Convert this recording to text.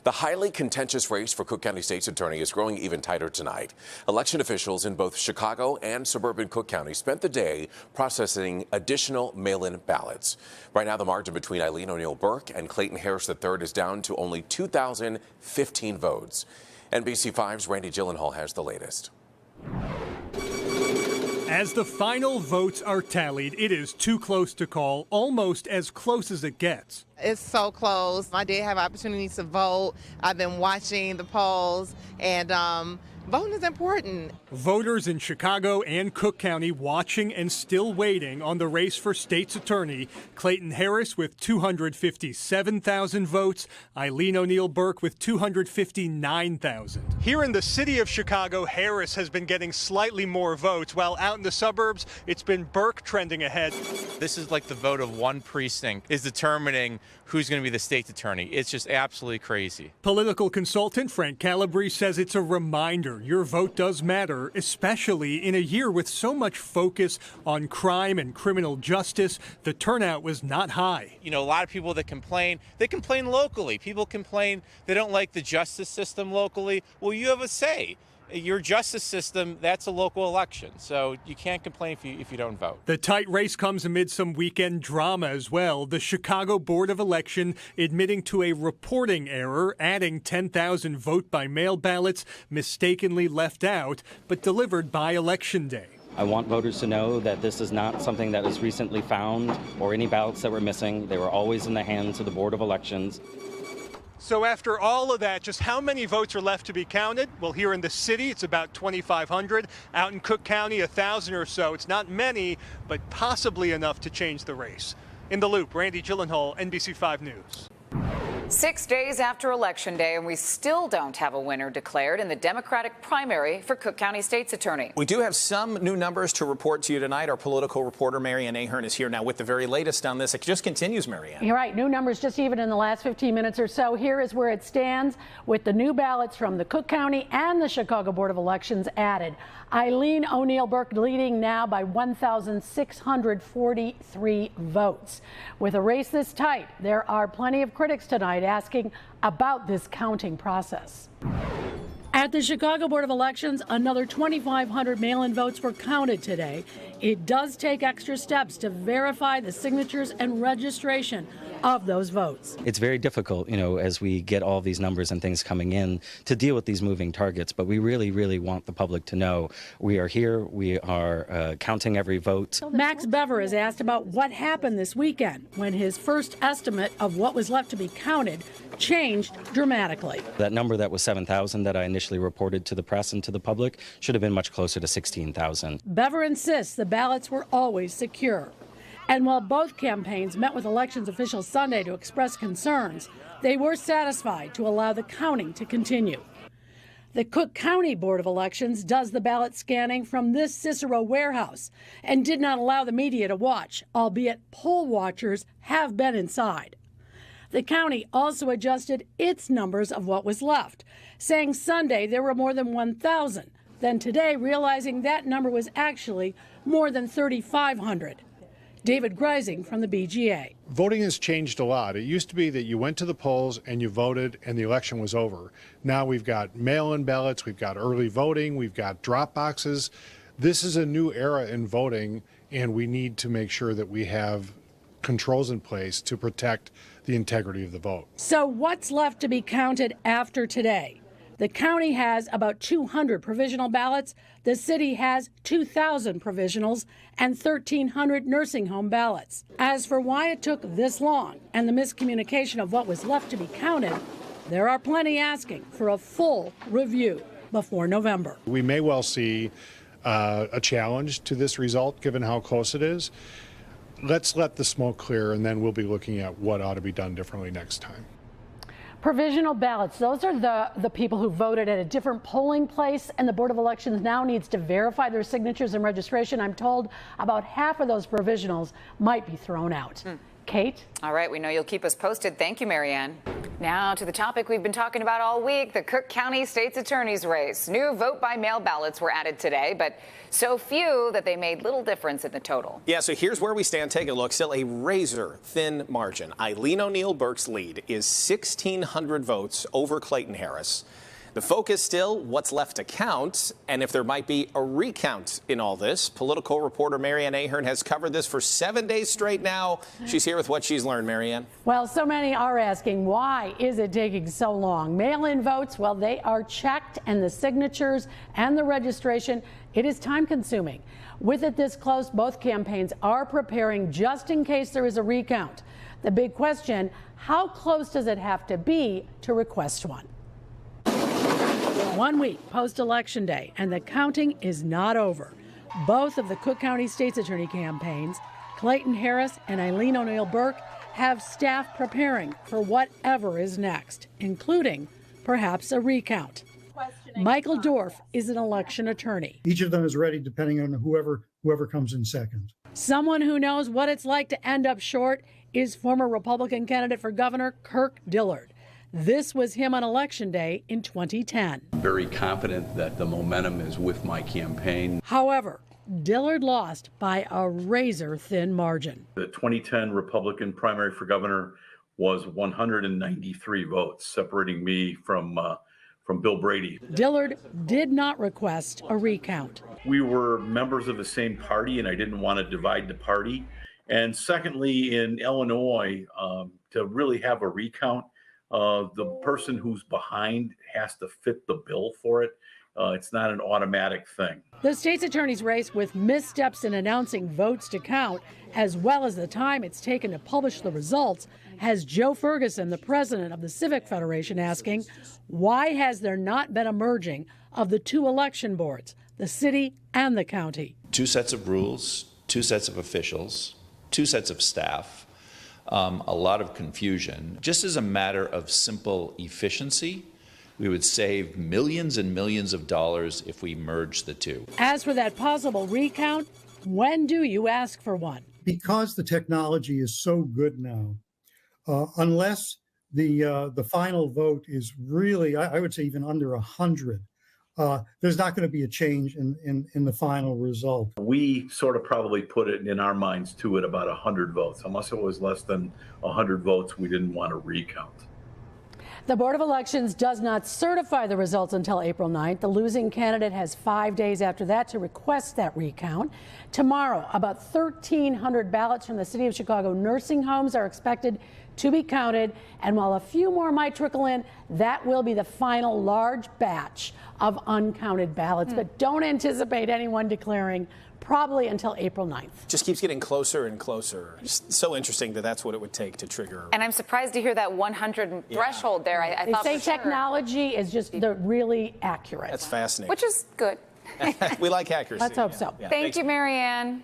The highly contentious race for Cook County State's attorney is growing even tighter tonight. Election officials in both Chicago and suburban Cook County spent the day processing additional mail-in ballots. Right now, the margin between Eileen O'Neill Burke and Clayton Harris III is down to only 2,015 votes. NBC5's Randy Gyllenhaal has the latest. As the final votes are tallied, it is too close to call, almost as close as it gets. It's so close. I did have opportunities to vote. I've been watching the polls, and voting is important. Voters in Chicago and Cook County watching and still waiting on the race for state's attorney. Clayton Harris with 257,000 votes, Eileen O'Neill Burke with 259,000. Here in the city of Chicago, Harris has been getting slightly more votes, while out in the suburbs, it's been Burke trending ahead. This is like the vote of one precinct is determining who's going to be the state's attorney. It's just absolutely crazy. Political consultant Frank Calabrese says it's a reminder your vote does matter, especially in a year with so much focus on crime and criminal justice. The turnout was not high. You know, a lot of people that complain, they complain locally. People complain they don't like the justice system locally. Well, you have a say. Your justice system, that's a local election, so you can't complain if you don't vote. The tight race comes amid some weekend drama as well. The Chicago Board of Election admitting to a reporting error, adding 10,000 vote-by-mail ballots mistakenly left out, but delivered by Election Day. I want voters to know that this is not something that was recently found or any ballots that were missing. They were always in the hands of the Board of Elections. So after all of that, just how many votes are left to be counted? Well, here in the city, it's about 2,500. Out in Cook County, 1,000 or so. It's not many, but possibly enough to change the race. In the Loop, Randy Gyllenhaal, NBC5 News. 6 days after Election Day, and we still don't have a winner declared in the Democratic primary for Cook County State's attorney. We do have some new numbers to report to you tonight. Our political reporter, Marianne Ahern, is here now with the very latest on this. It just continues, Marianne. You're right. New numbers just even in the last 15 minutes or so. Here is where it stands with the new ballots from the Cook County and the Chicago Board of Elections added. Eileen O'Neill Burke leading now by 1,643 votes. With a race this tight, there are plenty of critics tonight asking about this counting process. At the Chicago Board of Elections, another 2,500 mail-in votes were counted today. It does take extra steps to verify the signatures and registration of those votes. It's very difficult, as we get all these numbers and things coming in to deal with these moving targets. But we really, really want the public to know we are here. We are counting every vote. Max Bever is asked about what happened this weekend when his first estimate of what was left to be counted changed dramatically. That number that was 7,000 that I initially reported to the press and to the public should have been much closer to 16,000. Bever insists the ballots were always secure. And while both campaigns met with elections officials Sunday to express concerns, they were satisfied to allow the counting to continue. The Cook County Board of Elections does the ballot scanning from this Cicero warehouse and did not allow the media to watch, albeit poll watchers have been inside. The county also adjusted its numbers of what was left, saying Sunday there were more than 1,000, then today realizing that number was actually more than 3,500. David Greising from the BGA. Voting has changed a lot. It used to be that you went to the polls and you voted and the election was over. Now we've got mail-in ballots, we've got early voting, we've got drop boxes. This is a new era in voting, and we need to make sure that we have controls in place to protect the integrity of the vote. So what's left to be counted after today? The county has about 200 provisional ballots. The city has 2,000 provisionals and 1,300 nursing home ballots. As for why it took this long and the miscommunication of what was left to be counted, there are plenty asking for a full review before November. We may well see a challenge to this result given how close it is. Let's let the smoke clear, and then we'll be looking at what ought to be done differently next time. Provisional ballots, those are the people who voted at a different polling place, and the Board of Elections now needs to verify their signatures and registration. I'm told about half of those provisionals might be thrown out. Kate? All right, we know you'll keep us posted. Thank you, Marianne. Now to the topic we've been talking about all week, the Cook County State's Attorney's race. New vote-by-mail ballots were added today, but so few that they made little difference in the total. Yeah, so here's where we stand. Take a look. Still a razor-thin margin. Eileen O'Neill Burke's lead is 1,600 votes over Clayton Harris. The focus still, what's left to count, and if there might be a recount in all this. Political reporter Marianne Ahern has covered this for 7 days straight now. She's here with what she's learned, Marianne. Well, so many are asking, why is it taking so long? Mail-in votes, well, they are checked, and the signatures and the registration, it is time-consuming. With it this close, both campaigns are preparing just in case there is a recount. The big question, how close does it have to be to request one? 1 week post-Election Day, and the counting is not over. Both of the Cook County State's Attorney campaigns, Clayton Harris and Eileen O'Neill Burke, have staff preparing for whatever is next, including perhaps a recount. Michael Dorff is an election attorney. Each of them is ready depending on whoever comes in second. Someone who knows what it's like to end up short is former Republican candidate for governor Kirk Dillard. This was him on Election Day in 2010. I'm very confident that the momentum is with my campaign. However, Dillard lost by a razor-thin margin. The 2010 Republican primary for governor was 193 votes, separating me from Bill Brady. Dillard did not request a recount. We were members of the same party, and I didn't want to divide the party. And secondly, in Illinois, to really have a recount, the person who's behind has to fit the bill for it. It's not an automatic thing. The state's attorney's race, with missteps in announcing votes to count, as well as the time it's taken to publish the results, has Joe Ferguson, the president of the Civic Federation, asking, why has there not been a merging of the two election boards, the city and the county? Two sets of rules, two sets of officials, two sets of staff. A lot of confusion. Just as a matter of simple efficiency, we would save millions and millions of dollars if we merge the two. As for that possible recount, when do you ask for one? Because the technology is so good now, unless the final vote is really, I would say even under 100, there's not going to be a change in the final result. We sort of probably put it in our minds too at about 100 votes. Unless it was less than 100 votes, we didn't want to recount. The Board of Elections does not certify the results until April 9th. The losing candidate has 5 days after that to request that recount. Tomorrow, about 1,300 ballots from the City of Chicago nursing homes are expected to be counted. And while a few more might trickle in, that will be the final large batch of uncounted ballots. But don't anticipate anyone declaring probably until April 9th. Just keeps getting closer and closer. Just so interesting that that's what it would take to trigger. And I'm surprised to hear that 100 threshold there. I thought they say technology is just really accurate. That's fascinating. Which is good. We like accuracy. Let's hope so. Yeah. Thank you, Marianne.